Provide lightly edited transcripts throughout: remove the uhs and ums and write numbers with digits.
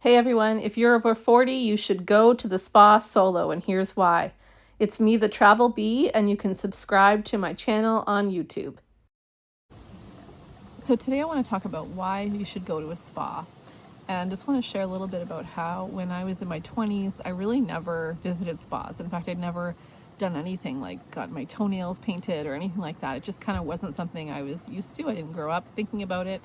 Hey everyone, if you're over 40, you should go to the spa solo, and here's why. It's me, the Travel Bee, and you can subscribe to my channel on YouTube. So today I want to talk about why you should go to a spa. And just want to share a little bit about how when I was in my 20s, I really never visited spas. In fact, I'd never done anything like got my toenails painted or anything like that. It just kind of wasn't something I was used to. I didn't grow up thinking about it,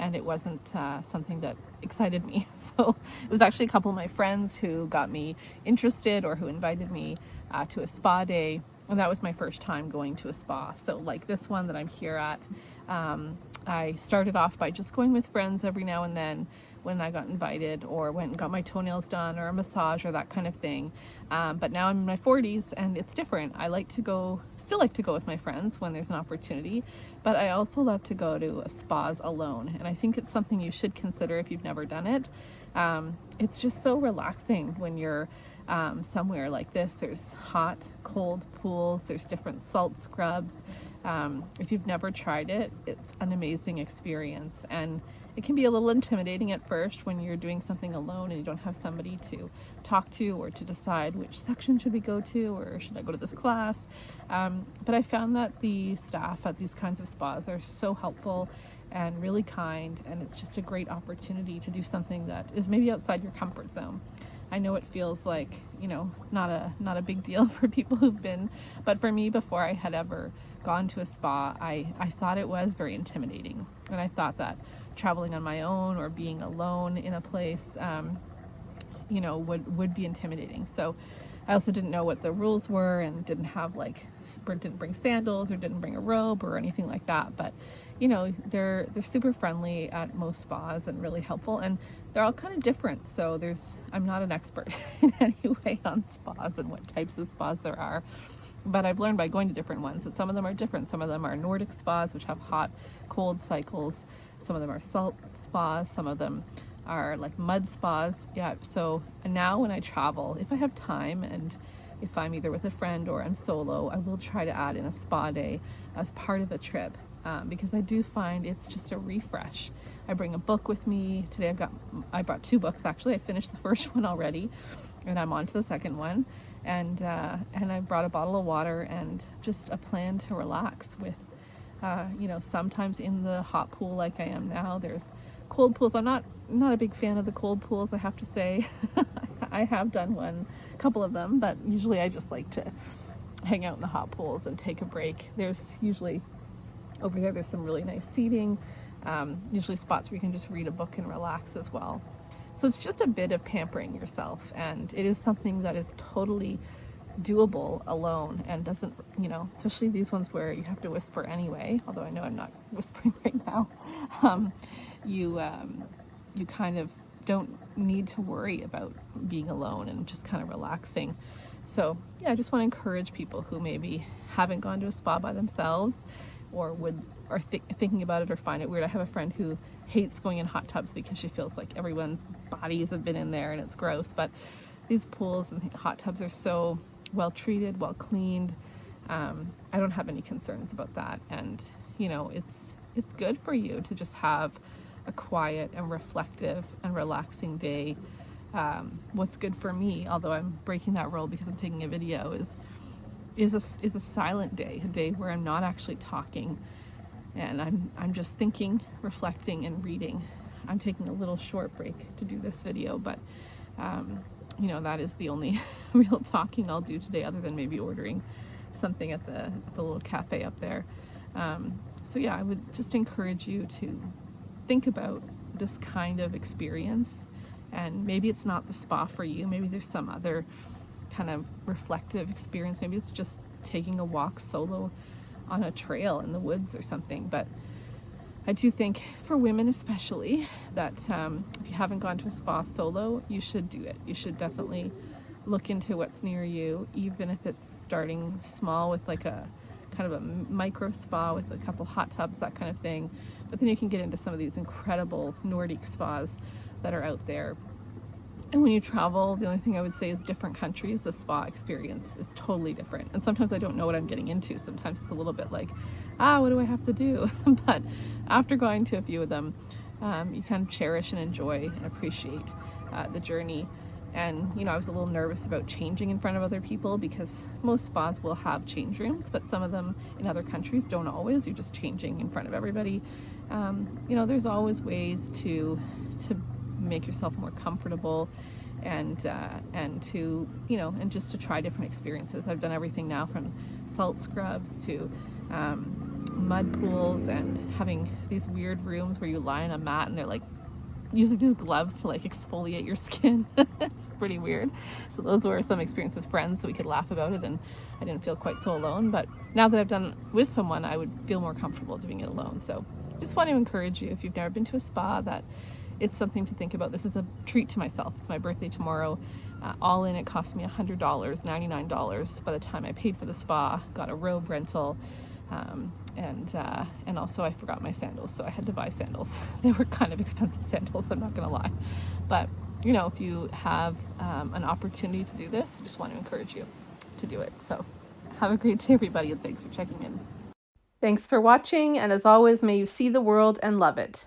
and it wasn't something that excited me. So it was actually a couple of my friends who got me interested or who invited me to a spa day. And that was my first time going to a spa. So like this one that I'm here at, I started off by just going with friends every now and then when I got invited, or went and got my toenails done or a massage or that kind of thing. But now I'm in my 40s and it's different. I still like to go with my friends when there's an opportunity, but I also love to go to spas alone. And I think it's something you should consider if you've never done it. It's just so relaxing when you're somewhere like this. There's hot, cold pools, there's different salt scrubs. If you've never tried it, it's an amazing experience. And it can be a little intimidating at first when you're doing something alone and you don't have somebody to talk to or to decide which section should we go to, or should I go to this class. But I found that the staff at these kinds of spas are so helpful and really kind, and it's just a great opportunity to do something that is maybe outside your comfort zone. I know it feels like, it's not a big deal for people who've been, but for me, before I had ever gone to a spa, I thought it was very intimidating. And I thought that traveling on my own or being alone in a place, would be intimidating. So I also didn't know what the rules were, and didn't bring sandals or didn't bring a robe or anything like that. But they're super friendly at most spas and really helpful, and they're all kind of different. So I'm not an expert in any way on spas and what types of spas there are, but I've learned by going to different ones that some of them are different. Some of them are Nordic spas, which have hot, cold cycles. Some of them are salt spas. Some of them are like mud spas. Yeah. So now when I travel, if I have time and if I'm either with a friend or I'm solo, I will try to add in a spa day as part of a trip, because I do find it's just a refresh. I bring a book with me. Today I brought 2 books actually. I finished the first one already, and I'm on to the second one. And I brought a bottle of water and just a plan to relax with. Sometimes in the hot pool like I am now. There's cold pools. I'm not a big fan of the cold pools, I have to say. I have done a couple of them, but usually I just like to hang out in the hot pools and take a break. There's usually over there's some really nice seating, usually spots where you can just read a book and relax as well. So it's just a bit of pampering yourself, and it is something that is totally doable alone, and doesn't, especially these ones where you have to whisper anyway, although I know I'm not whispering right now. You kind of don't need to worry about being alone and just kind of relaxing. So yeah, I just want to encourage people who maybe haven't gone to a spa by themselves, or are thinking about it or find it weird. I have a friend who hates going in hot tubs because she feels like everyone's bodies have been in there and it's gross. But these pools and hot tubs are so well treated, well cleaned. I don't have any concerns about that. And it's good for you to just have a quiet and reflective and relaxing day. What's good for me, although I'm breaking that rule because I'm taking a video, is a silent day, a day where I'm not actually talking, and I'm just thinking, reflecting, and reading. I'm taking a little short break to do this video, but that is the only real talking I'll do today, other than maybe ordering something at the little cafe up there. So yeah, I would just encourage you to think about this kind of experience, and maybe it's not the spa for you. Maybe there's some other kind of reflective experience. Maybe it's just taking a walk solo on a trail in the woods or something. But I do think for women especially that if you haven't gone to a spa solo, you should do it. You should definitely look into what's near you, even if it's starting small with like a kind of a micro spa with a couple hot tubs, that kind of thing. But then you can get into some of these incredible Nordic spas that are out there. And when you travel, the only thing I would say is different countries, the spa experience is totally different. And sometimes I don't know what I'm getting into. Sometimes it's a little bit like, what do I have to do? But after going to a few of them, you kind of cherish and enjoy and appreciate the journey. And, you know, I was a little nervous about changing in front of other people because most spas will have change rooms, but some of them in other countries don't always. You're just changing in front of everybody. You know, there's always ways to make yourself more comfortable and to, you know, and just to try different experiences. I've done everything now from salt scrubs to mud pools and having these weird rooms where you lie on a mat and they're like using these gloves to like exfoliate your skin. It's pretty weird. So those were some experiences with friends, so we could laugh about it and I didn't feel quite so alone. But now that I've done it with someone, I would feel more comfortable doing it alone. So just want to encourage you, if you've never been to a spa, that it's something to think about. This is a treat to myself. It's my birthday tomorrow. All in, it cost me $100, $99 by the time I paid for the spa, got a robe rental, and also I forgot my sandals, so I had to buy sandals. They were kind of expensive sandals, I'm not gonna lie. But, you know, if you have an opportunity to do this, I just want to encourage you to do it. So have a great day, everybody, and thanks for checking in. Thanks for watching, and as always, may you see the world and love it.